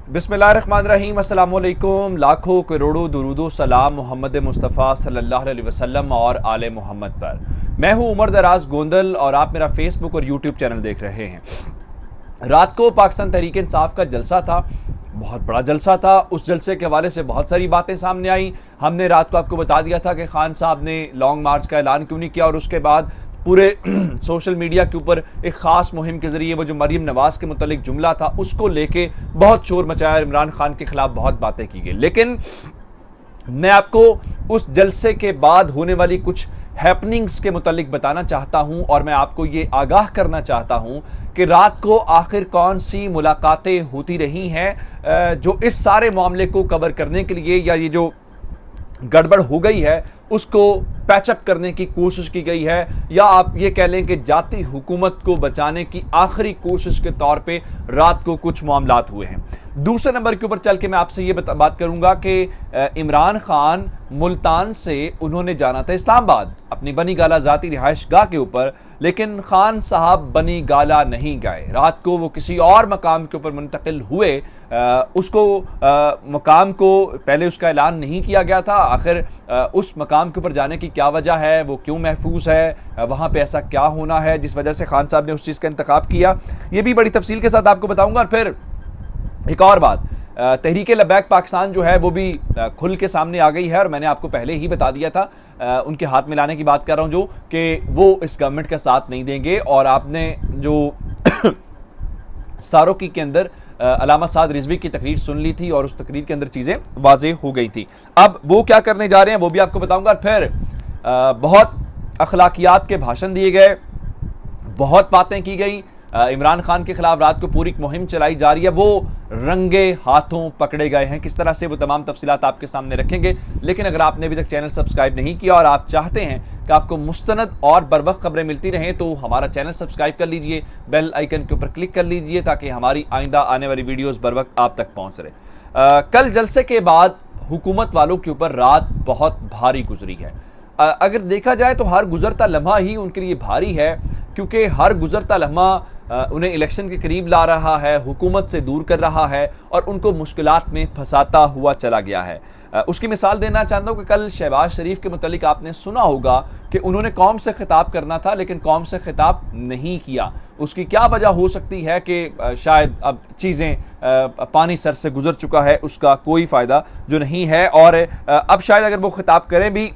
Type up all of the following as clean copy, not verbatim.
बिस्मिल्लाहिर्रहमानिर्रहीम, अस्सलामुअलैकुम। लाखों करोड़ों दुरूदो सलाम मोहम्मद मुस्तफ़ा सल्लल्लाहु अलैहि वसल्लम और आले मोहम्मद पर। मैं हूं उमर दराज गोंदल और आप मेरा फेसबुक और यूट्यूब चैनल देख रहे हैं। रात को पाकिस्तान तहरीक इंसाफ का जलसा था, बहुत बड़ा जलसा था। उस जलसे के हवाले से बहुत सारी बातें सामने आई। हमने रात को आपको बता दिया था कि खान साहब ने लॉन्ग मार्च का ऐलान क्यों नहीं किया, और उसके बाद पूरे सोशल मीडिया के ऊपर एक ख़ास मुहिम के ज़रिए वो जो मरीम नवाज़ के मुतल्लिक जुमला था उसको लेके बहुत शोर मचाया, इमरान खान के ख़िलाफ़ बहुत बातें की गई। लेकिन मैं आपको उस जलसे के बाद होने वाली कुछ हैपनिंग्स के मुतल्लिक बताना चाहता हूं, और मैं आपको ये आगाह करना चाहता हूं कि रात को आखिर कौन सी मुलाकातें होती रही हैं जो इस सारे मामले को कवर करने के लिए, या ये जो गड़बड़ हो गई है उसको पैचअप करने की कोशिश की गई है, या आप ये कह लें कि जाती हुकूमत को बचाने की आखिरी कोशिश के तौर पे रात को कुछ मामलात हुए हैं। दूसरे नंबर के ऊपर चल के मैं आपसे ये बात करूंगा कि इमरान खान मुल्तान से उन्होंने जाना था इस्लामाबाद अपनी बनी गाला ज़ाती रिहाइश गाह के ऊपर, लेकिन खान साहब बनी गाला नहीं गए। रात को वो किसी और मकाम के ऊपर मुंतकिल हुए। उसको मकाम को पहले उसका ऐलान नहीं किया गया था। आखिर उस मकाम के ऊपर जाने की क्या वजह है, वो क्यों महफूज है, वहाँ पे ऐसा क्या होना है जिस वजह से खान साहब ने उस चीज़ का इंतखाब किया, ये भी बड़ी तफसील के साथ आपको बताऊंगा। और फिर एक और बात, तहरीक लबैक पाकिस्तान जो है वो भी खुल के सामने आ गई है, और मैंने आपको पहले ही बता दिया था, उनके हाथ में लाने की बात कर रहा हूँ जो कि वो इस गवर्नमेंट का साथ नहीं देंगे। और आपने जो सारोकी के अंदर अलामा साद रिजवी की तकरीर सुन ली थी, और उस तकरीर के अंदर चीज़ें वाज़ेह हो गई थी। अब वो क्या करने जा रहे हैं वो भी आपको बताऊंगा। फिर बहुत अखलाकियात के भाषण दिए गए, बहुत बातें की गई। इमरान खान के खिलाफ रात को पूरी मुहिम चलाई जा रही है, वो रंगे हाथों पकड़े गए हैं। किस तरह से वो तमाम तफसीलात आपके सामने रखेंगे। लेकिन अगर आपने अभी तक चैनल सब्सक्राइब नहीं किया और आप चाहते हैं कि आपको मुस्तनद और बरवक्त खबरें मिलती रहें, तो हमारा चैनल सब्सक्राइब कर लीजिए, बेल आइकन के ऊपर क्लिक कर लीजिए, ताकि हमारी आइंदा आने वाली वीडियोज़ बरवक्त आप तक पहुँच रहे। कल जलसे के बाद हुकूमत वालों के ऊपर रात बहुत भारी गुजरी है। अगर देखा जाए तो हर गुजरता लम्हा ही उनके लिए भारी है, क्योंकि हर गुजरता लम्हा उन्हें इलेक्शन के करीब ला रहा है, हुकूमत से दूर कर रहा है और उनको मुश्किलात में फंसाता हुआ चला गया है। उसकी मिसाल देना चाहता हूँ कि कल शहबाज शरीफ के मुतालिक आपने सुना होगा कि उन्होंने कौम से खिताब करना था, लेकिन कौम से खिताब नहीं किया। उसकी क्या वजह हो सकती है कि शायद अब चीज़ें पानी सर से गुजर चुका है, उसका कोई फ़ायदा जो नहीं है, और अब शायद अगर वो खिताब करें भी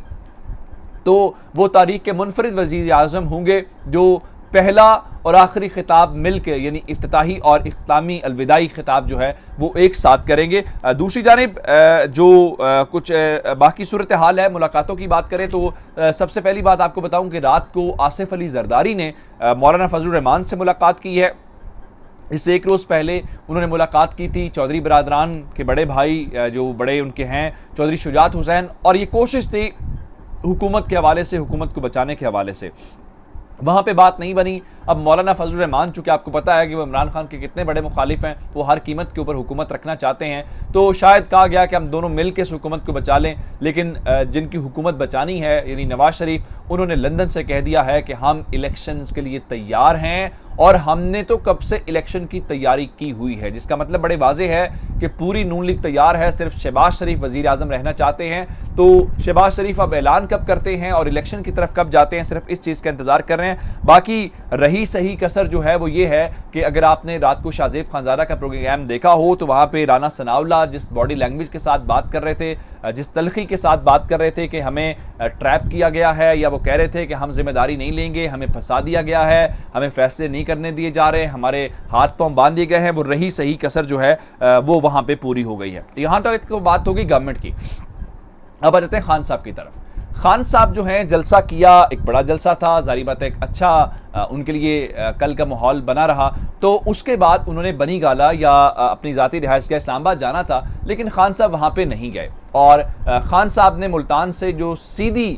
तो वो तारीख के मुनफरिद वज़ीर आज़म होंगे जो पहला और आखिरी खिताब मिल के, यानी इफ्तिताही और इख्तामी अलविदाई खिताब जो है वो एक साथ करेंगे। दूसरी जानिब जो कुछ बाकी सूरत हाल है, मुलाकातों की बात करें तो सबसे पहली बात आपको बताऊं कि रात को आसिफ अली जरदारी ने मौलाना फजलुर रहमान से मुलाकात की है। इससे एक रोज़ पहले उन्होंने मुलाकात की थी चौधरी बरादरान के बड़े भाई, जो बड़े उनके हैं, चौधरी शुजात हुसैन, और ये कोशिश थी हुकूमत के हवाले से, हुकूमत को बचाने के हवाले से। वहाँ पे बात नहीं बनी। अब मौलाना फजलुर रहमान, चूँकि आपको पता है कि वो इमरान खान के कितने बड़े मुखालिफ हैं, वो हर कीमत के ऊपर हुकूमत रखना चाहते हैं, तो शायद कहा गया कि हम दोनों मिल के इस हुकूमत को बचा लें। लेकिन जिनकी हुकूमत बचानी है, यानी नवाज शरीफ, उन्होंने लंदन से कह दिया है कि हम इलेक्शंस के लिए तैयार हैं, और हमने तो कब से इलेक्शन की तैयारी की हुई है, जिसका मतलब बड़े वाज़ेह है कि पूरी नून लीग तैयार है। सिर्फ शहबाज शरीफ वज़ीर आज़म रहना चाहते हैं। तो शहबाज शरीफ अब ऐलान कब करते हैं और इलेक्शन की तरफ कब जाते हैं, सिर्फ इस चीज़ का इंतज़ार कर रहे हैं। बाकी रही सही कसर जो है वो ये है कि अगर आपने रात को शाहजेब खानज़ादा का प्रोग्राम देखा हो तो वहाँ पे राना सनाउल्लाह जिस बॉडी लैंग्वेज के साथ बात कर रहे थे, जिस तलखी के साथ बात कर रहे थे कि हमें ट्रैप किया गया है, या वो कह रहे थे कि हम जिम्मेदारी नहीं लेंगे, हमें फंसा दिया गया है, हमें फैसले नहीं करने दिए जा रहे, हमारे हाथ पांव बांध दिए गए हैं, वो रही सही कसर जो है वो वहाँ पे पूरी हो गई है। यहाँ तो एक बात होगी गवर्नमेंट की। अब आ जाते हैं खान साहब की तरफ। खान साहब जो हैं जलसा किया, एक बड़ा जलसा था, जारी बात है, एक अच्छा उनके लिए कल का माहौल बना रहा। तो उसके बाद उन्होंने बनी गाला या अपनी ज़ाती रिहाइश का इस्लामाबाद जाना था, लेकिन खान साहब वहाँ पे नहीं गए। और खान साहब ने मुल्तान से जो सीधी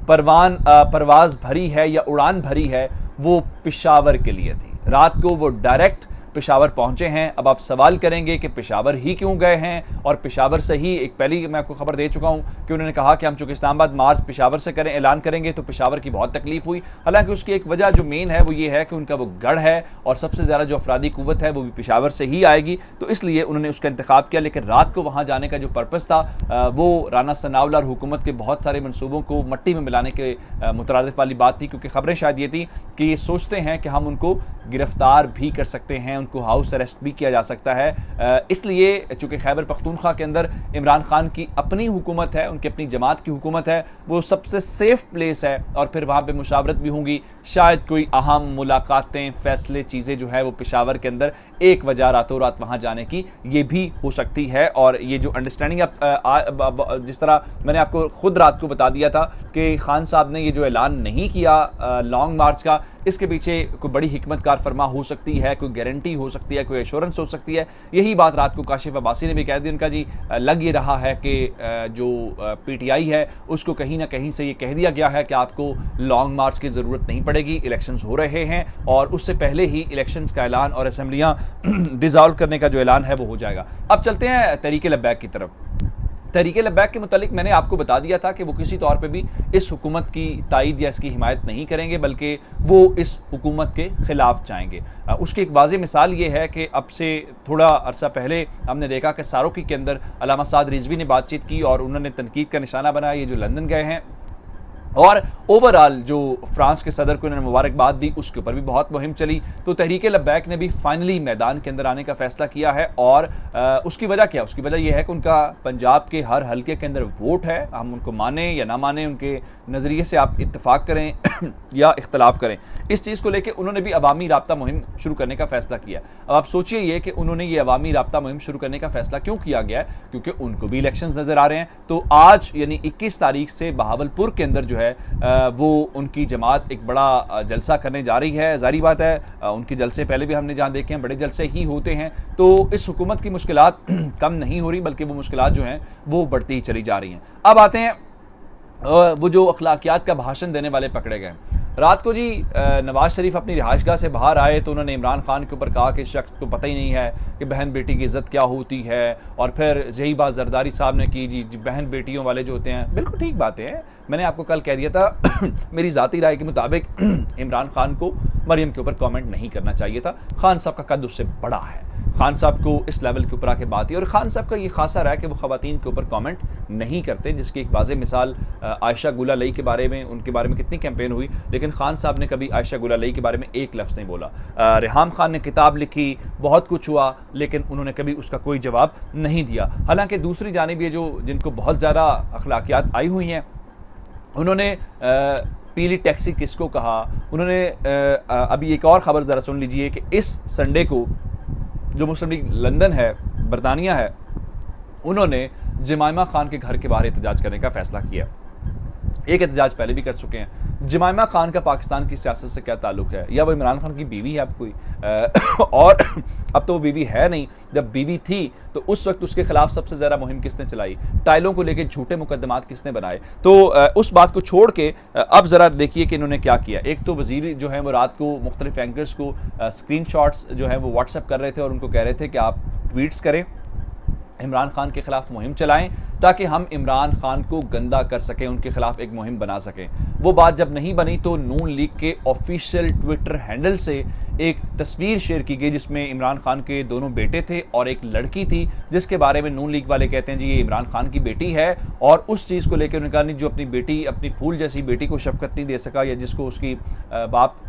परवाज़ भरी है या उड़ान भरी है वो पेशावर के लिए थी। रात को वो डायरेक्ट पेशावर पहुंचे हैं। अब आप सवाल करेंगे कि पेशावर ही क्यों गए हैं, और पेशावर से ही एक पहली मैं आपको खबर दे चुका हूं कि उन्होंने कहा कि हम चूंकि इस्लामाबाद मार्च पेशावर से करें ऐलान करेंगे तो पेशावर की बहुत तकलीफ हुई। हालांकि उसकी एक वजह जो मेन है वो ये है कि उनका वो गढ़ है और सबसे ज़्यादा जो अफरादी कुव्वत है वो भी पेशावर से ही आएगी, तो इसलिए उन्होंने उसका इंतखाब किया। लेकिन रात को वहाँ जाने का जो पर्पज़ था वो राना सनाउल्लाह और हुकूमत के बहुत सारे मनसूबों को मट्टी में मिलाने के मुतरादिफ वाली बात थी, क्योंकि खबरें शायद ये थी कि ये सोचते हैं कि हम उनको गिरफ्तार भी कर सकते हैं, उनको हाउस अरेस्ट भी किया जा सकता है। इसलिए चूँकि खैबर पख्तूनख्वा के अंदर इमरान खान की अपनी हुकूमत है, उनकी अपनी जमात की हुकूमत है, वो सबसे सेफ प्लेस है और फिर वहाँ पे मुशावरत भी होंगी। शायद कोई अहम मुलाकातें, फैसले, चीज़ें जो है वो पेशावर के अंदर एक वजह रातों रात वहाँ जाने की ये भी हो सकती है। और ये जो अंडरस्टैंडिंग जिस तरह मैंने आपको खुद रात को बता दिया था कि खान साहब ने ये जो ऐलान नहीं किया लॉन्ग मार्च का, इसके पीछे कोई बड़ी हिकमत कार फरमा हो सकती है, कोई गारंटी हो सकती है, कोई एश्योरेंस हो सकती है। यही बात रात को काशिफ अब्बासी ने भी कह दी। उनका जी लग ये रहा है कि जो पीटीआई है उसको कहीं ना कहीं से ये कह दिया गया है कि आपको लॉन्ग मार्च की ज़रूरत नहीं पड़ेगी, इलेक्शंस हो रहे हैं और उससे पहले ही इलेक्शंस का ऐलान और असेंबलियाँ डिसॉल्व करने का जो ऐलान है वो हो जाएगा। अब चलते हैं तहरीक लब्बैक की तरफ। तहरीक लब्बैक के मुतालिक मैंने आपको बता दिया था कि वो किसी तौर पे भी इस हुकूमत की तायद या इसकी हिमायत नहीं करेंगे, बल्कि वो इस हुकूमत के ख़िलाफ़ जाएंगे। उसकी एक वाज़ेह मिसाल ये है कि अब से थोड़ा अरसा पहले हमने देखा कि सारोकी के अंदर अल्लामा साद रिजवी ने बातचीत की और उन्होंने तनकीद का निशाना बनाया, ये जो लंदन गए हैं, और ओवरऑल जो फ्रांस के सदर को उन्होंने मुबारकबाद दी उसके ऊपर भी बहुत मुहिम चली। तो तहरीक लब्बैक ने भी फाइनली मैदान के अंदर आने का फैसला किया है। और उसकी वजह क्या है? उसकी वजह यह है कि उनका पंजाब के हर हलके के अंदर वोट है। हम उनको माने या ना माने, उनके नज़रिए से आप इत्तफाक करें या इख्तलाफ करें, इस चीज़ को लेकर उन्होंने भी अवामी राब्ता मुहिम शुरू करने का फैसला किया। अब आप सोचिए ये कि उन्होंने ये अवामी राब्ता मुहिम शुरू करने का फैसला क्यों किया गया है? क्योंकि उनको भी इलेक्शंस नज़र आ रहे हैं। तो आज यानी 21 तारीख से बहावलपुर के अंदर जो है वो उनकी जमात एक बड़ा जलसा करने जा रही है। जारी बात है, उनके जलसे पहले भी हमने जहाँ देखे हैं बड़े जलसे ही होते हैं। तो इस हुकूमत की मुश्किलात कम नहीं हो रही, बल्कि वो मुश्किलात जो हैं वो बढ़ती ही चली जा रही हैं। अब आते हैं वो जो अखलाकियात का भाषण देने वाले पकड़े गए। रात को जी नवाज शरीफ अपनी रिहाइशगाह से बाहर आए तो उन्होंने इमरान खान के ऊपर कहा कि इस शख्स को पता ही नहीं है कि बहन बेटी की इज़्ज़त क्या होती है। और फिर यही बात जरदारी साहब ने की, जी बहन बेटियों वाले जो होते हैं, बिल्कुल ठीक बातें हैं। मैंने आपको कल कह दिया था मेरी ज़ाती राय के मुताबिक इमरान खान को मरियम के ऊपर कमेंट नहीं करना चाहिए था। खान साहब का कद उससे बड़ा है, खान साहब को इस लेवल के ऊपर आके बात ही, और खान साहब का ये खासा रहा है कि वो ख़वातीन के ऊपर कमेंट नहीं करते, जिसकी एक वाज़ेह मिसाल आयशा गुला लई के बारे में, उनके बारे में कितनी कैंपेन हुई, लेकिन खान साहब ने कभी आयशा गुला लई के बारे में एक लफ्ज़ नहीं बोला। रेहाम खान ने किताब लिखी, बहुत कुछ हुआ, लेकिन उन्होंने कभी उसका कोई जवाब नहीं दिया। हालांकि दूसरी जानिब ये जो जिनको बहुत ज़्यादा अखलाकियात आई हुई हैं, उन्होंने पीली टैक्सी किसको कहा, उन्होंने अभी एक और ख़बर ज़रा सुन लीजिए कि इस संडे को जो मुस्लिम लीग लंदन है, बरतानिया है, उन्होंने जमाइमा खान के घर के बाहर एहतजाज करने का फ़ैसला किया। एक एहतजाज पहले भी कर चुके हैं। जमाइमा खान का पाकिस्तान की सियासत से क्या ताल्लुक है? या वो इमरान खान की बीवी है अब कोई और अब तो वो बीवी है नहीं, जब बीवी थी तो उस वक्त उसके खिलाफ सबसे ज़्यादा मुहिम किसने चलाई, टाइलों को लेकर झूठे मुकदमात किसने बनाए। तो उस बात को छोड़ के अब ज़रा देखिए कि इन्होंने क्या किया। एक तो वज़ीर जो है वो रात को मुख्तलिफ एंकर्स को स्क्रीनशॉट्स जो है वो व्हाट्सएप कर रहे थे और उनको कह रहे थे कि आप ट्वीट्स करें, इमरान खान के खिलाफ मुहिम चलाएं ताकि हम इमरान खान को गंदा कर सकें, उनके खिलाफ एक मुहिम बना सकें। वो बात जब नहीं बनी तो नून लीग के ऑफिशियल ट्विटर हैंडल से एक तस्वीर शेयर की गई जिसमें इमरान खान के दोनों बेटे थे और एक लड़की थी, जिसके बारे में नून लीग वाले कहते हैं जी ये इमरान खान की बेटी है। और उस चीज़ को लेकर उन्होंने कहा नहीं, जो अपनी बेटी, अपनी फूल जैसी बेटी को शफकत नहीं दे सका या जिसको उसकी बाप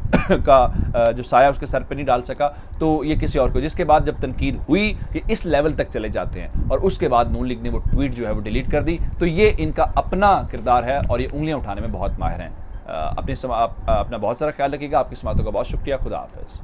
का जो साया उसके सर पे नहीं डाल सका, तो ये किसी और को। जिसके बाद जब तनकीद हुई कि इस लेवल तक चले जाते हैं और उसके बाद नून लीग ने वो ट्वीट जो है वो डिलीट कर दी। तो ये इनका अपना किरदार है और ये उंगलियां उठाने में बहुत माहिर हैं। अपना बहुत सारा ख्याल रखिएगा। आपकी समातों का बहुत शुक्रिया। खुदा हाफिज़।